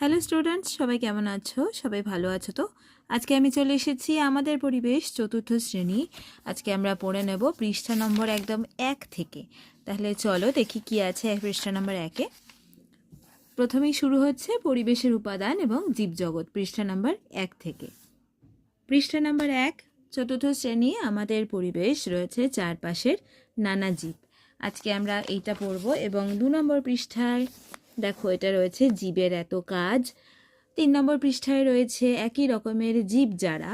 Hello students, সবাই কেমন আছো? সবাই ভালো আছো তো? আজকে আমি চলে এসেছি আমাদের পরিবেশ চতুর্থ শ্রেণী। আজকে আমরা পড়ে নেব পৃষ্ঠা নম্বর একদম 1 থেকে। তাহলে চলো দেখি কি আছে পৃষ্ঠা নম্বর 1-এ। প্রথমেই শুরু হচ্ছে পরিবেশের উপাদান এবং জীবজগৎ, পৃষ্ঠা নম্বর 1 থেকে। পৃষ্ঠা নম্বর 1, চতুর্থ শ্রেণী। আমাদের পরিবেশ রয়েছে চারপাশের নানা জীব। আজকে আমরা এইটা পড়ব এবং 2 নম্বর পৃষ্ঠায় দেখো এটা রয়েছে জীবের এত কাজ। 3 নম্বর পৃষ্ঠায় রয়েছে একই রকমের জীব যারা।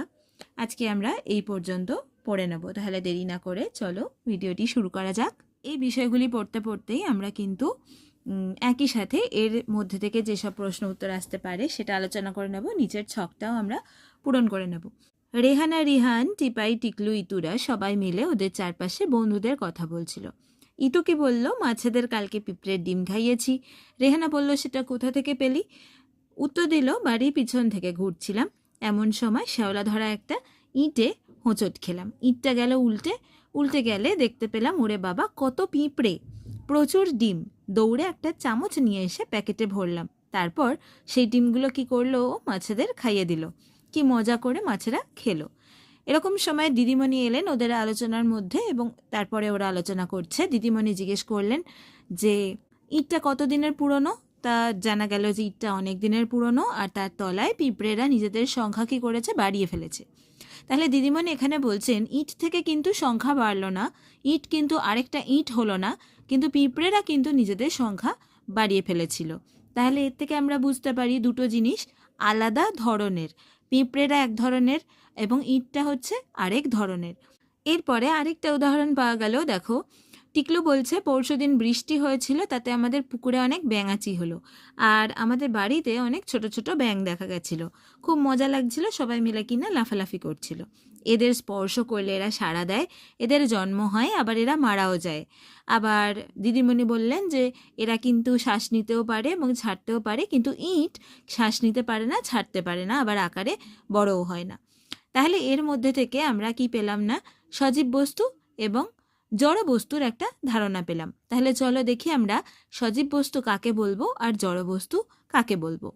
আজকে আমরা এই পর্যন্ত পড়ে নেব। তাহলে দেরি না করে চলো ভিডিওটি শুরু করা যাক। এই বিষয়গুলি পড়তে পড়তেই আমরা কিন্তু একই সাথে এর মধ্যে থেকে যেসব প্রশ্ন উত্তর আসতে পারে সেটা আলোচনা করে নেব। নিচের ছকটাও আমরা পূরণ করে নেব। রেহানা, রিহান, টিপাই, টিকলু, ইতুরা সবাই মিলে ওদের চারপাশে বন্ধুদের কথা বলছিল। ইতুকে বলল, মাছেদের কালকে পিঁপড়ের ডিম খাইয়েছি। রেহানা বলল, সেটা কোথা থেকে পেলি? উত্তর দিল, বাড়ির পিছন থেকে ঘুরছিলাম, এমন সময় শ্যাওলা ধরা একটা ইঁটে হোঁচট খেলাম। ইঁটটা গেল উল্টে, উল্টে গেলে দেখতে পেলাম ওরে বাবা কত পিঁপড়ে, প্রচুর ডিম। দৌড়ে একটা চামচ নিয়ে এসে প্যাকেটে ভরলাম। তারপর সেই ডিমগুলো কি করলো, মাছেদের খাইয়ে দিল। কি মজা করে মাছেরা খেলো। এরকম সময় দিদিমণি এলেন ওদের আলোচনার মধ্যে এবং তারপরে ওরা আলোচনা করছে। দিদিমণি জিজ্ঞেস করলেন যে ইঁটটা কতদিনের পুরনো? তা জানা গেল যে ইঁটটা অনেক দিনের পুরনো আর তার তলায় পিঁপড়েরা নিজেদের সংখ্যা কী করেছে, বাড়িয়ে ফেলেছে। তাহলে দিদিমণি এখানে বলছেন ইঁট থেকে কিন্তু সংখ্যা বাড়লো না, ইঁট কিন্তু আরেকটা ইঁট হলো না, কিন্তু পিঁপড়েরা কিন্তু নিজেদের সংখ্যা বাড়িয়ে ফেলেছিল। তাহলে এর থেকে আমরা বুঝতে পারি দুটো জিনিস আলাদা ধরনের, পিঁপড়েরা এক ধরনের এবং ইঁটটা হচ্ছে আরেক ধরনের। এরপরে আরেকটা উদাহরণ পাওয়া গেল। দেখো, টিকলু বলছে পরশুদিন বৃষ্টি হয়েছিল, তাতে আমাদের পুকুরে অনেক ব্যাঙাচি হলো আর আমাদের বাড়িতে অনেক ছোট ছোট ব্যাঙ দেখা গেছিল। খুব মজা লাগছিল, সবাই মিলে কিনা লাফালাফি করছিল। এদের স্পর্শ করলে এরা সাড়া দেয়, এদের জন্ম হয়, আবার এরা মারাও যায়। আবার দিদিমণি বললেন যে এরা কিন্তু শ্বাস নিতেও পারে এবং ছাড়তেও পারে, কিন্তু ইঁট শ্বাস নিতে পারে না, ছাড়তে পারে না, আবার আকারে বড়ও হয় না। তাহলে এর মধ্যে থেকে আমরা কি পেলাম না, সজীব বস্তু এবং জড় বস্তুর একটা ধারণা পেলাম। তাহলে চলো দেখি আমরা সজীব বস্তু কাকে বলবো আর জড় বস্তু কাকে বলবো।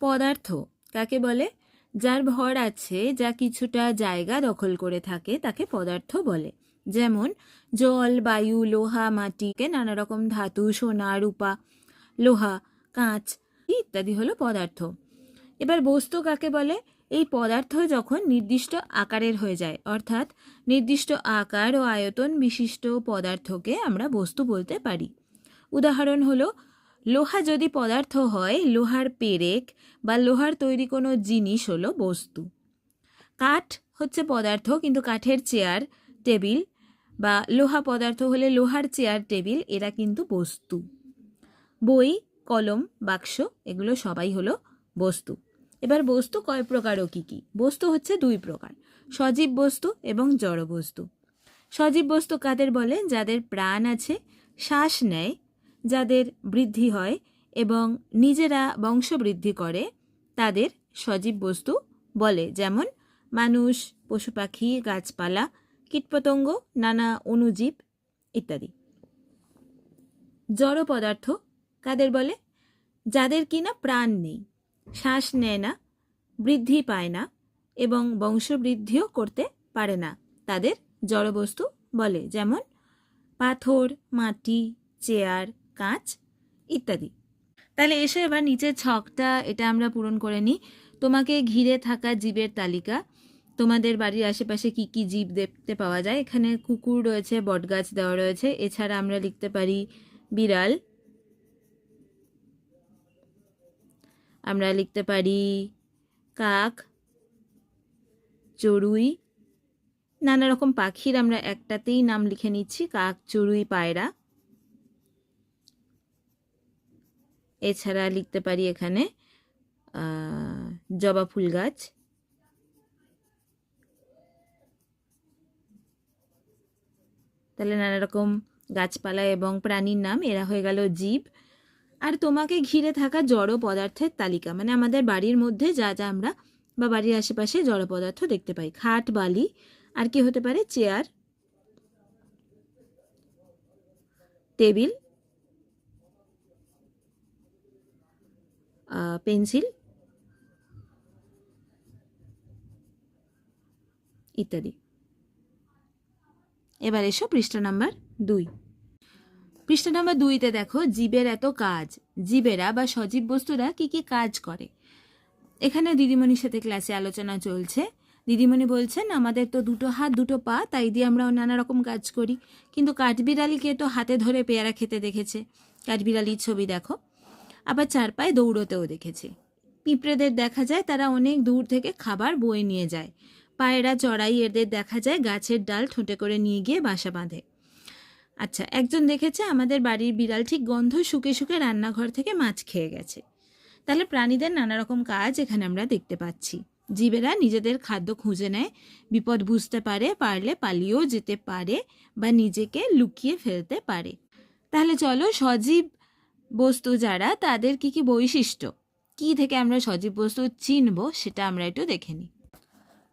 পদার্থ কাকে বলে? যার ভর আছে, যা কিছুটা জায়গা দখল করে থাকে তাকে পদার্থ বলে। যেমন জল, বায়ু, লোহা, মাটিকে নানা রকম ধাতু, সোনা, রূপা, লোহা, কাঁচ ইত্যাদি হলো পদার্থ। এবার বস্তু কাকে বলে? এই পদার্থ যখন নির্দিষ্ট আকারের হয়ে যায়, অর্থাৎ নির্দিষ্ট আকার ও আয়তন বিশিষ্ট পদার্থকে আমরা বস্তু বলতে পারি। উদাহরণ হলো, লোহা যদি পদার্থ হয়, লোহার পেরেক বা লোহার তৈরি কোনো জিনিস হলো বস্তু। কাঠ হচ্ছে পদার্থ, কিন্তু কাঠের চেয়ার, টেবিল বা লোহা পদার্থ হলে লোহার চেয়ার, টেবিল এরা কিন্তু বস্তু। বই, কলম, বাক্স এগুলো সবাই হলো বস্তু। এবার বস্তু কয় প্রকার ও কী কী? বস্তু হচ্ছে 2 প্রকার, সজীব বস্তু এবং জড় বস্তু। সজীব বস্তু কাদের বলে? যাদের প্রাণ আছে, শ্বাস নেয়, যাদের বৃদ্ধি হয় এবং নিজেরা বংশবৃদ্ধি করে, তাদের সজীব বস্তু বলে। যেমন মানুষ, পশু পাখি, গাছপালা, কীটপতঙ্গ, নানা অণুজীব ইত্যাদি। জড় পদার্থ কাদের বলে? যাদের কিনা প্রাণ নেই, শ্বাস নেয় না, বৃদ্ধি পায় না এবং বংশবৃদ্ধিও করতে পারে না, তাদের জড়বস্তু বলে। যেমন পাথর, মাটি, চেয়ার, কাঁচ ইত্যাদি। তাহলে এসে এবার নিচের ছকটা এটা আমরা পূরণ করে নিই। তোমাকে ঘিরে থাকা জীবের তালিকা। তোমাদের বাড়ির আশেপাশে কি কি জীব দেখতে পাওয়া যায়? এখানে কুকুর রয়েছে, বটগাছ দেওয়া রয়েছে। এছাড়া আমরা লিখতে পারি বিড়াল, আমরা লিখতে পারি কাক, চড়ুই, নানা রকম পাখির আমরা একটাতেই নাম লিখে নিচ্ছি, কাক, চড়ুই, পায়রা। এছাড়া লিখতে পারি এখানে জবা ফুল গাছ। তাহলে নানা রকম গাছপালা এবং প্রাণীর নাম, এরা হয়ে গেল জীব। আর তোমাকে ঘিরে থাকা জড় পদার্থের তালিকা, মানে আমাদের বাড়ির মধ্যে যা যা আমরা বা বাড়ির আশেপাশে জড় পদার্থ দেখতে পাই। খাট, বালি, আর কি হতে পারে? চেয়ার, টেবিল, পেন্সিল ইত্যাদি। এবার এসো পৃষ্ঠা নাম্বার 2। পৃষ্ঠা নাম্বার 2তে দেখো জীবের এত কাজ, জীবেরা বা সজীব বস্তুরা কি কি কাজ করে। এখানে দিদিমণির সাথে ক্লাসে আলোচনা চলছে। দিদিমণি বলছেন আমাদের তো দুটো হাত দুটো পা, তাই দিয়ে আমরা নানা রকম কাজ করি, কিন্তু কাঠবিড়ালিকে তো হাতে ধরে পেয়ারা খেতে দেখেছে, কাঠবিড়ালির ছবি দেখো। আবার 4 পায়ে দৌড়তেও দেখেছে। পিঁপড়েদের দেখা যায় তারা অনেক দূর থেকে খাবার বয়ে নিয়ে যায়। পায়রা চড়াই এদের দেখা যায় গাছের ডাল ঠোঁটে করে নিয়ে গিয়ে বাসা বাঁধে। আচ্ছা, একজন দেখেছে আমাদের বাড়ির বিড়াল ঠিক গন্ধ শুকে শুকে রান্নাঘর থেকে মাছ খেয়ে গেছে। তাহলে প্রাণীদের নানা রকম কাজ এখানে আমরা দেখতে পাচ্ছি। জীবেরা নিজেদের খাদ্য খুঁজে নেয়, বিপদ বুঝতে পারে, পারলে পালিয়েও যেতে পারে বা নিজেকে লুকিয়ে ফেলতে পারে। তাহলে চলো সজীব বস্তু যারা তাদের কি কি বৈশিষ্ট্য, কি থেকে আমরা সজীব বস্তু চিনব সেটা আমরা একটু দেখে নিই।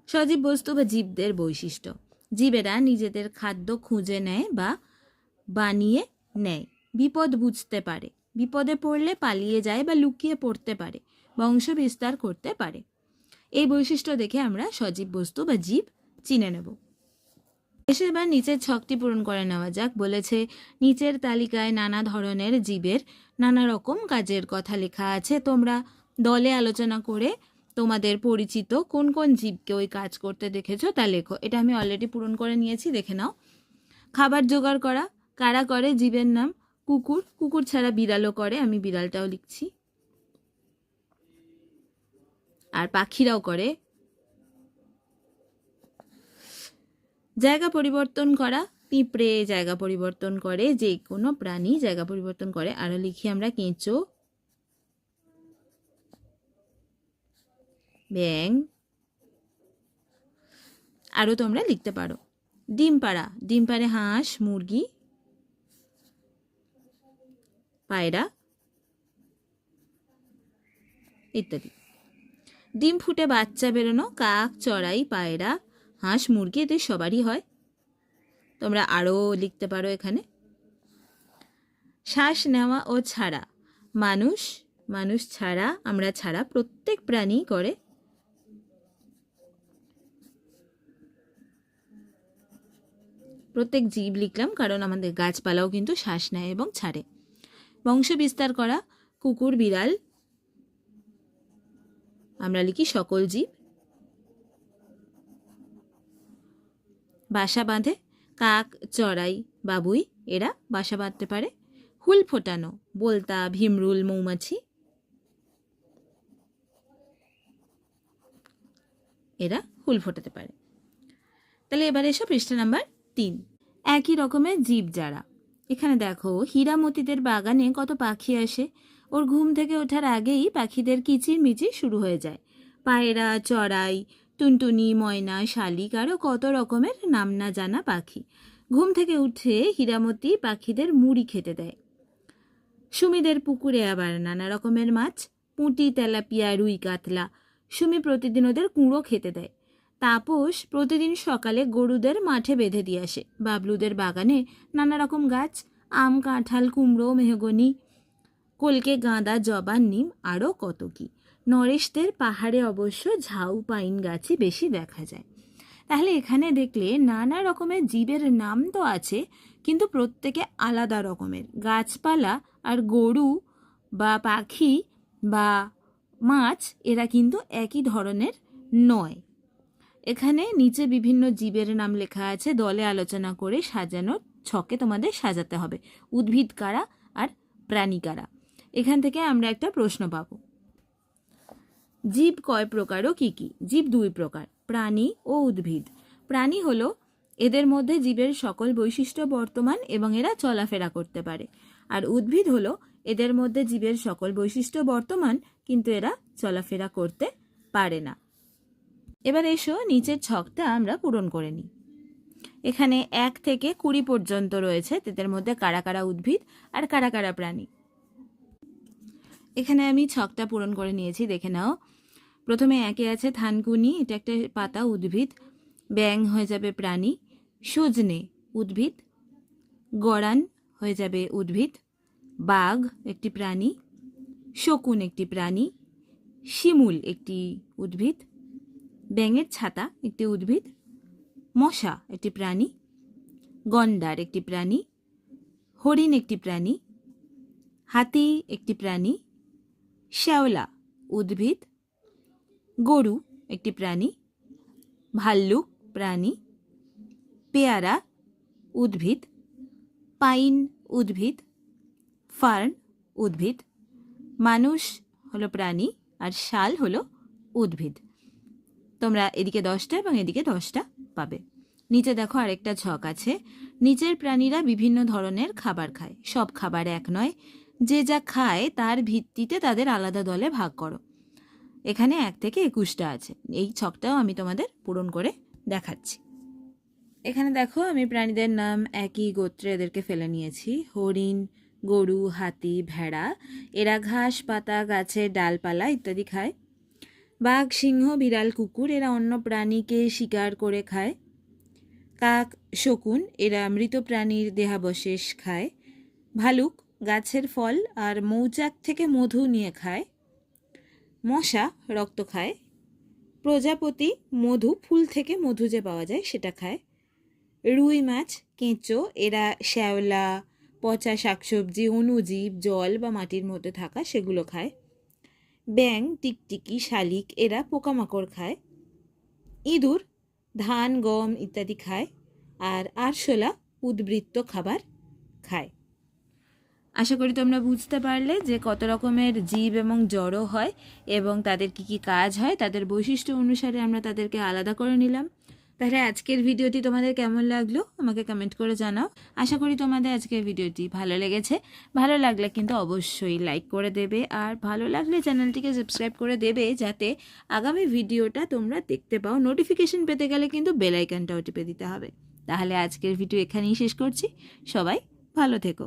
সজীব বস্তু বা জীবদের বৈশিষ্ট্য: জীবেরা নিজেদের খাদ্য খুঁজে নেয় বা বানিয়ে নেয়, বিপদ বুঝতে পারে, বিপদে পড়লে পালিয়ে যায় বা লুকিয়ে পড়তে পারে, বংশ বিস্তার করতে পারে। এই বৈশিষ্ট্য দেখে আমরা সজীব বস্তু বা জীব চিনে নেব। এবার নিচের ছকটি পূরণ করে নেওয়া যাক। বলেছে নিচের তালিকায় নানা ধরনের জীবের নানা রকম কাজের কথা লেখা আছে। তোমরা দলে আলোচনা করে তোমাদের পরিচিত কোন কোন জীবকে ওই কাজ করতে দেখেছো তা লেখো। এটা আমি অলরেডি পূরণ করে নিয়েছি, দেখে নাও। খাবার জোগাড় করা কারা করে? জীবের নাম কুকুর। কুকুর ছাড়া বিড়ালও করে, আমি বিড়ালটাও লিখছি। আর পাখিরাও করে। জায়গা পরিবর্তন করা, পিঁপড়ে জায়গা পরিবর্তন করে, যে কোনো প্রাণী জায়গা পরিবর্তন করে। আরো লিখি আমরা কেঁচো, ব্যাঙ, আরো তোমরা লিখতে পারো। ডিম পাড়া, ডিম পাড়ে হাঁস, মুরগি, পায়রা ইত্যাদি। ডিম ফুটে বাচ্চা বেরোনো, কাক, চড়াই, পায়রা, হাঁস, মুরগি এদের সবারই হয়। তোমরা আরও লিখতে পারো এখানে। শ্বাস নেওয়া ও ছাড়া, মানুষ, মানুষ ছাড়া, আমরা ছাড়া প্রত্যেক প্রাণী করে। প্রত্যেক জীব লিখলাম কারণ আমাদের গাছপালাও কিন্তু শ্বাস নেয় এবং ছাড়ে। বংশ বিস্তার করা, কুকুর, বিড়াল, আমরা লিখি সকল জীব। বাসা বাঁধে, কাক, চড়াই, বাবুই এরা বাসা বাঁধতে পারে। হুল ফোটানো, বোলতা, ভিমরুল, মৌমাছি এরা হুল ফোটাতে পারে। তাহলে এবার এসো পৃষ্ঠা নাম্বার 3। একই রকমের জীব যারা, এখানে দেখো হীরামতিদের বাগানে কত পাখি আসে। ওর ঘুম থেকে ওঠার আগেই পাখিদের কিচির মিচির শুরু হয়ে যায়। পায়রা, চড়াই, টুনটুনি, ময়না, শালিক আরও কত রকমের নাম না জানা পাখি। ঘুম থেকে উঠে হীরামতি পাখিদের মুড়ি খেতে দেয়। সুমিদের পুকুরে আবার নানা রকমের মাছ, পুঁটি, তেলাপিয়া, রুই, কাতলা। সুমি প্রতিদিন ওদের কুঁড়ো খেতে দেয়। তাপস প্রতিদিন সকালে গরুদের মাঠে বেঁধে দিয়ে আসে। বাবলুদের বাগানে নানা রকম গাছ, আম, কাঁঠাল, কুমড়ো, মেহগনি, কলকে, গাঁদা, জবা, নিম আরও কত কি। নরেশদের পাহাড়ে অবশ্য ঝাউ পাইন গাছই বেশি দেখা যায়। তাহলে এখানে দেখলে নানা রকমের জীবের নাম তো আছে, কিন্তু প্রত্যেকে আলাদা রকমের। গাছপালা আর গরু বা পাখি বা মাছ এরা কিন্তু একই ধরনের নয়। এখানে নিচে বিভিন্ন জীবের নাম লেখা আছে, দলে আলোচনা করে সাজানোর ছকে তোমাদের সাজাতে হবে। উদ্ভিদ কারা আর প্রাণী কারা। এখান থেকে আমরা একটা প্রশ্ন পাবো। জীব কয় প্রকার ও কি কি? জীব 2 প্রকার, প্রাণী ও উদ্ভিদ। প্রাণী হলো এদের মধ্যে জীবের সকল বৈশিষ্ট্য বর্তমান এবং এরা চলাফেরা করতে পারে। আর উদ্ভিদ হলো এদের মধ্যে জীবের সকল বৈশিষ্ট্য বর্তমান কিন্তু এরা চলাফেরা করতে পারে না। এবার এসো নিচের ছকটা আমরা পূরণ করে নিই। এখানে 1 থেকে 20 পর্যন্ত রয়েছে, এদের মধ্যে কারা কারা উদ্ভিদ আর কারা কারা প্রাণী। এখানে আমি ছকটা পূরণ করে নিয়েছি, দেখে নাও। প্রথমে 1-এ আছে থানকুনি, এটা একটা পাতা, উদ্ভিদ। ব্যাঙ হয়ে যাবে প্রাণী। সজনে উদ্ভিদ। গরান হয়ে যাবে উদ্ভিদ। বাঘ একটি প্রাণী। শকুন একটি প্রাণী, শিমুল একটি উদ্ভিদ, ব্যাঙের ছাতা একটি উদ্ভিদ, মশা একটি প্রাণী, গন্ডার একটি প্রাণী, হরিণ একটি প্রাণী, হাতি একটি প্রাণী, শ্যাওলা উদ্ভিদ, গরু একটি প্রাণী, ভাল্লুক প্রাণী, পেয়ারা উদ্ভিদ, পাইন উদ্ভিদ, ফার্ন উদ্ভিদ, মানুষ হলো প্রাণী আর শাল হলো উদ্ভিদ। তোমরা এদিকে 10টা এবং এদিকে 10টা পাবে। নিচে দেখো আরেকটা ছক আছে। নিচের প্রাণীরা বিভিন্ন ধরনের খাবার খায়, সব খাবার এক নয়, যে যা খায় তার ভিত্তিতে তাদের আলাদা দলে ভাগ করো। এখানে 1 থেকে 21টা আছে। এই ছকটাও আমি তোমাদের পূরণ করে দেখাচ্ছি। এখানে দেখো আমি প্রাণীদের নাম একই গোত্রে এদেরকে ফেলে নিয়েছি। হরিণ, গরু, হাতি, ভেড়া এরা ঘাস পাতা গাছের ডালপালা ইত্যাদি খায়। বাঘ, সিংহ, বিড়াল, কুকুর এরা অন্য প্রাণীকে শিকার করে খায়। কাক, শকুন এরা মৃত প্রাণীর দেহাবশেষ খায়। ভালুক গাছের ফল আর মৌচাক থেকে মধু নিয়ে খায়। মশা রক্ত খায়। প্রজাপতি মধু, ফুল থেকে মধু যে পাওয়া যায় সেটা খায়। রুই মাছ, কেঁচো এরা শ্যাওলা, পচা শাকসবজি, অণুজীব, জল বা মাটির মধ্যে থাকা সেগুলো খায়। ব্যাঙ, টিকটিকি, শালিক এরা পোকামাকড় খায়। ইঁদুর ধান, গম ইত্যাদি খায়। আর আরশোলা উদ্বৃত্ত খাবার খায়। আশা করি তোমরা বুঝতে পারলে যে কত রকমের জীব এবং জড় হয় এবং তাদের কি কি কাজ হয়, তাদের বৈশিষ্ট্য অনুসারে আমরা তাদেরকে আলাদা করে নিলাম। তাহলে আজকের ভিডিওটি তোমাদের কেমন লাগলো আমাকে কমেন্ট করে জানাও। আশা করি তোমাদের আজকের ভিডিওটি ভালো লেগেছে। ভালো লাগলে কিন্তু অবশ্যই লাইক করে দেবে, আর ভালো লাগলে চ্যানেলটিকে সাবস্ক্রাইব করে দেবে যাতে আগামী ভিডিওটা তোমরা দেখতে পাও। নোটিফিকেশন পেতে গেলে কিন্তু বেল আইকনটাও টিপে দিতে হবে। তাহলে আজকের ভিডিও এখানেই শেষ করছি। সবাই ভালো থেকো।